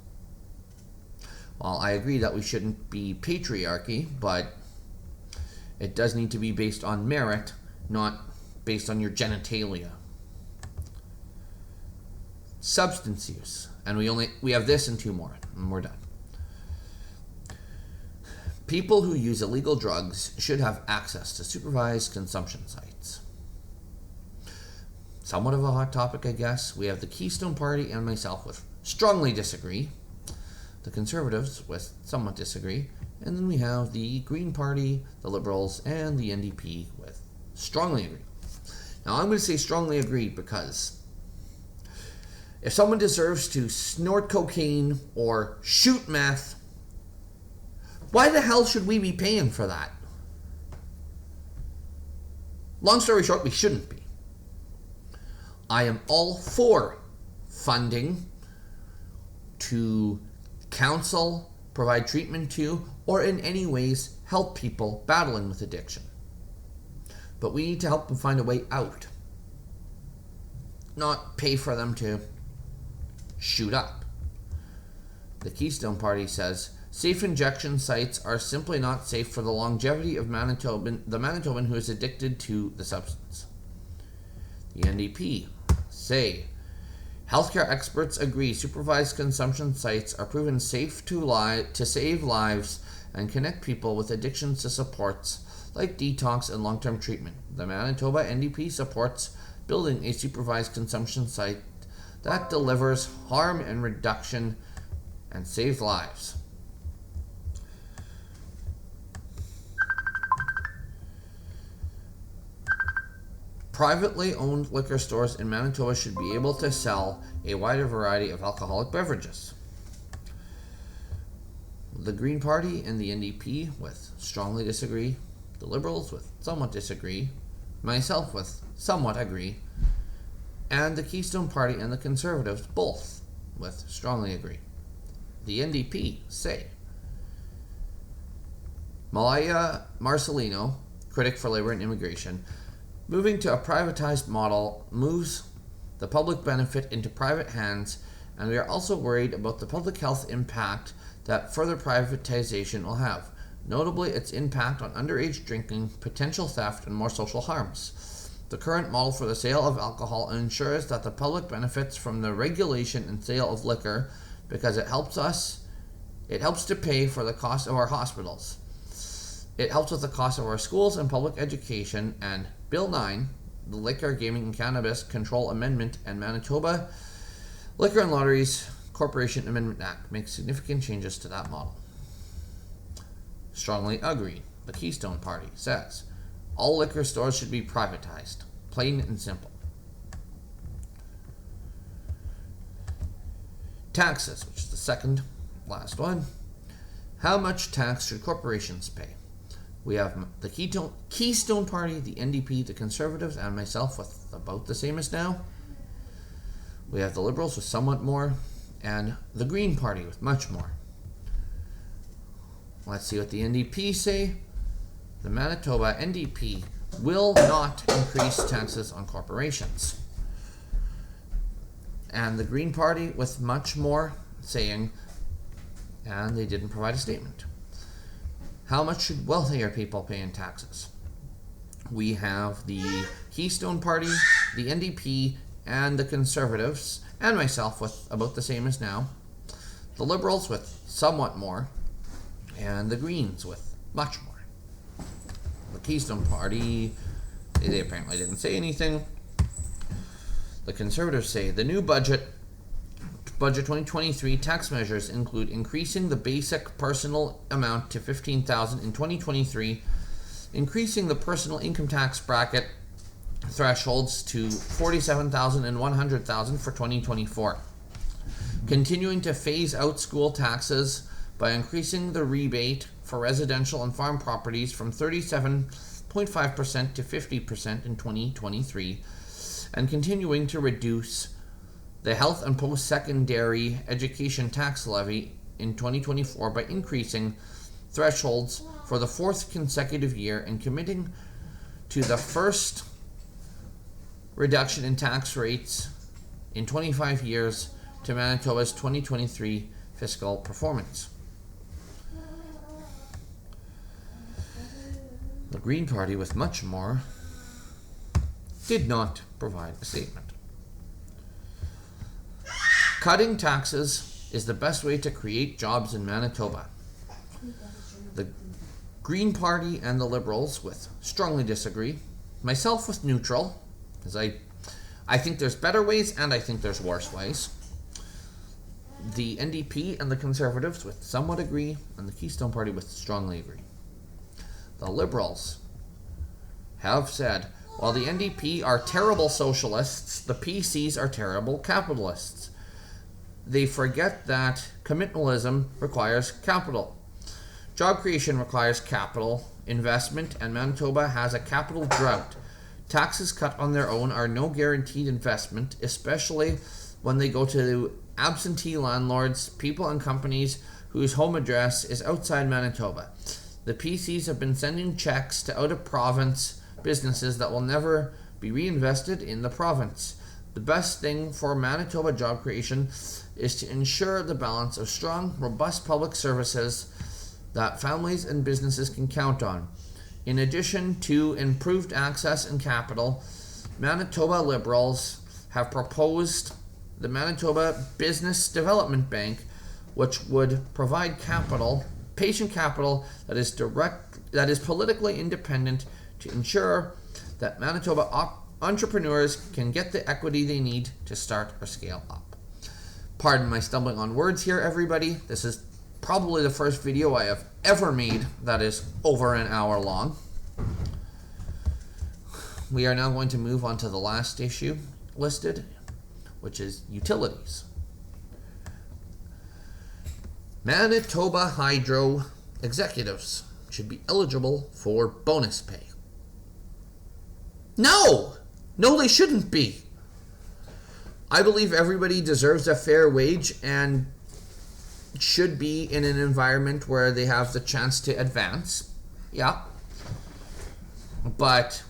Well, I agree that we shouldn't be patriarchy, but it does need to be based on merit, not based on your genitalia. Substance use. And we have this and two more, and we're done. People who use illegal drugs should have access to supervised consumption sites. Somewhat of a hot topic, I guess. We have the Keystone Party and myself with strongly disagree. The Conservatives with somewhat disagree. And then we have the Green Party, the Liberals, and the NDP with strongly agree. Now, I'm going to say strongly agree because if someone deserves to snort cocaine or shoot meth, why the hell should we be paying for that? Long story short, we shouldn't be. I am all for funding to counsel, provide treatment to, or in any ways help people battling with addiction. But we need to help them find a way out. Not pay for them to shoot up. The Keystone Party says, safe injection sites are simply not safe for the longevity of the Manitoban who is addicted to the substance. The NDP say, healthcare experts agree supervised consumption sites are proven safe to save lives and connect people with addictions to supports like detox and long-term treatment. The Manitoba NDP supports building a supervised consumption site that delivers harm and reduction and saves lives. Privately owned liquor stores in Manitoba should be able to sell a wider variety of alcoholic beverages. The Green Party and the NDP with strongly disagree, the Liberals with somewhat disagree, myself with somewhat agree, and the Keystone Party and the Conservatives both with strongly agree. The NDP say, Malaya Marcelino, critic for labor and immigration, moving to a privatized model moves the public benefit into private hands, and we are also worried about the public health impact that further privatization will have, notably its impact on underage drinking, potential theft, and more social harms. The current model for the sale of alcohol ensures that the public benefits from the regulation and sale of liquor because it helps to pay for the cost of our hospitals. It helps with the cost of our schools and public education, and Bill 9, the Liquor, Gaming, and Cannabis Control Amendment, and Manitoba Liquor and Lotteries Corporation Amendment Act makes significant changes to that model. Strongly agree. The Keystone Party says all liquor stores should be privatized, plain and simple. Taxes, which is the second last one. How much tax should corporations pay? We have the Keystone Party, the NDP, the Conservatives, and myself with about the same as now. We have the Liberals with somewhat more, and the Green Party with much more. Let's see what the NDP say. The Manitoba NDP will not increase taxes on corporations. And the Green Party with much more saying, and they didn't provide a statement. How much should wealthier people pay in taxes? We have the Keystone Party, the NDP, and the Conservatives, and myself with about the same as now. The Liberals with somewhat more, and the Greens with much more. The Keystone Party, they apparently didn't say anything. The Conservatives say the new budget 2023 tax measures include increasing the basic personal amount to $15,000 in 2023, increasing the personal income tax bracket thresholds to $47,000 and $100,000 for 2024, continuing to phase out school taxes by increasing the rebate for residential and farm properties from 37.5% to 50% in 2023, and continuing to reduce the health and post-secondary education tax levy in 2024 by increasing thresholds for the fourth consecutive year and committing to the first reduction in tax rates in 25 years to Manitoba's 2023 fiscal performance. The Green Party, with much more, did not provide a statement. Cutting taxes is the best way to create jobs in Manitoba. The Green Party and the Liberals with strongly disagree. Myself with neutral, because I think there's better ways and I think there's worse ways. The NDP and the Conservatives with somewhat agree, and the Keystone Party with strongly agree. The Liberals have said, while the NDP are terrible socialists, the PCs are terrible capitalists. They forget that commitmentalism requires capital. Job creation requires capital investment, and Manitoba has a capital drought. Taxes cut on their own are no guaranteed investment, especially when they go to absentee landlords, people and companies whose home address is outside Manitoba. The PCs have been sending checks to out-of-province businesses that will never be reinvested in the province. The best thing for Manitoba job creation is to ensure the balance of strong, robust public services that families and businesses can count on. In addition to improved access and capital, Manitoba Liberals have proposed the Manitoba Business Development Bank, which would provide capital, patient capital that is politically independent to ensure that Manitoba entrepreneurs can get the equity they need to start or scale up. Pardon my stumbling on words here, everybody. This is probably the first video I have ever made that is over an hour long. We are now going to move on to the last issue listed, which is utilities. Manitoba Hydro executives should be eligible for bonus pay. No, they shouldn't be. I believe everybody deserves a fair wage and should be in an environment where they have the chance to advance. Yeah. But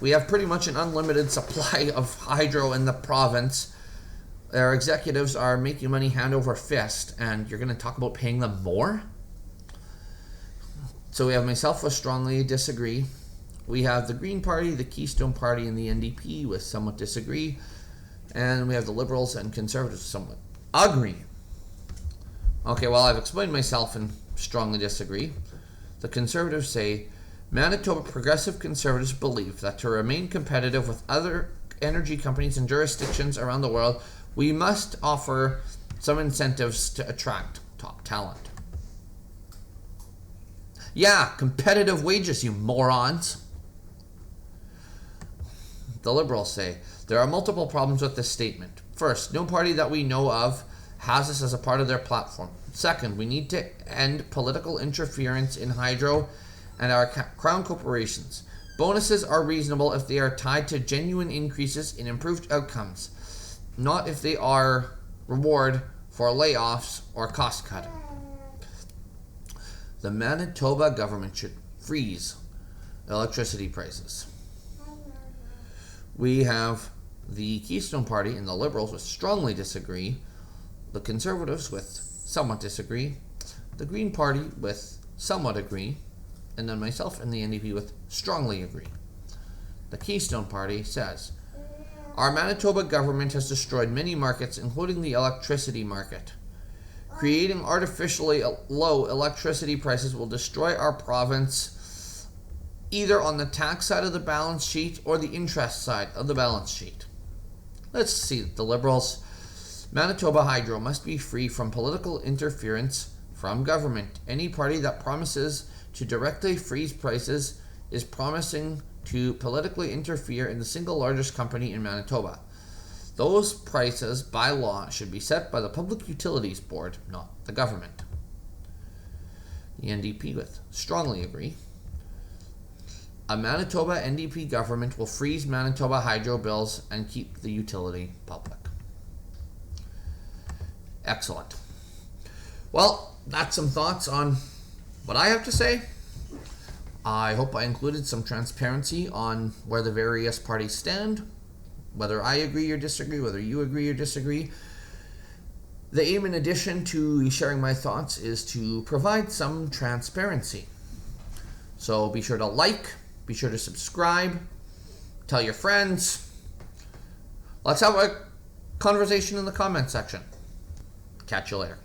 we have pretty much an unlimited supply of hydro in the province. Our executives are making money hand over fist, and you're going to talk about paying them more? So we have myself with strongly disagree. We have the Green Party, the Keystone Party, and the NDP with somewhat disagree. And we have the Liberals and Conservatives somewhat agree. Okay, well, I've explained myself and strongly disagree. The Conservatives say, Manitoba Progressive Conservatives believe that to remain competitive with other energy companies and jurisdictions around the world, we must offer some incentives to attract top talent. Yeah, competitive wages, you morons. The Liberals say, there are multiple problems with this statement. First, no party that we know of has this as a part of their platform. Second, we need to end political interference in hydro and our crown corporations. Bonuses are reasonable if they are tied to genuine increases in improved outcomes, not if they are reward for layoffs or cost cutting. The Manitoba government should freeze electricity prices. We have the Keystone Party and the Liberals with strongly disagree, the Conservatives with somewhat disagree, the Green Party with somewhat agree, and then myself and the NDP with strongly agree. The Keystone Party says, our Manitoba government has destroyed many markets, including the electricity market. Creating artificially low electricity prices will destroy our province either on the tax side of the balance sheet or the interest side of the balance sheet. Let's see the Liberals. Manitoba Hydro must be free from political interference from government. Any party that promises to directly freeze prices is promising to politically interfere in the single largest company in Manitoba. Those prices, by law, should be set by the Public Utilities Board, not the government. The NDP with strongly agree. A Manitoba NDP government will freeze Manitoba Hydro bills and keep the utility public. Excellent. Well, that's some thoughts on what I have to say. I hope I included some transparency on where the various parties stand, whether I agree or disagree, whether you agree or disagree. The aim, in addition to sharing my thoughts, is to provide some transparency. So be sure to like, be sure to subscribe, tell your friends. Let's have a conversation in the comment section. Catch you later.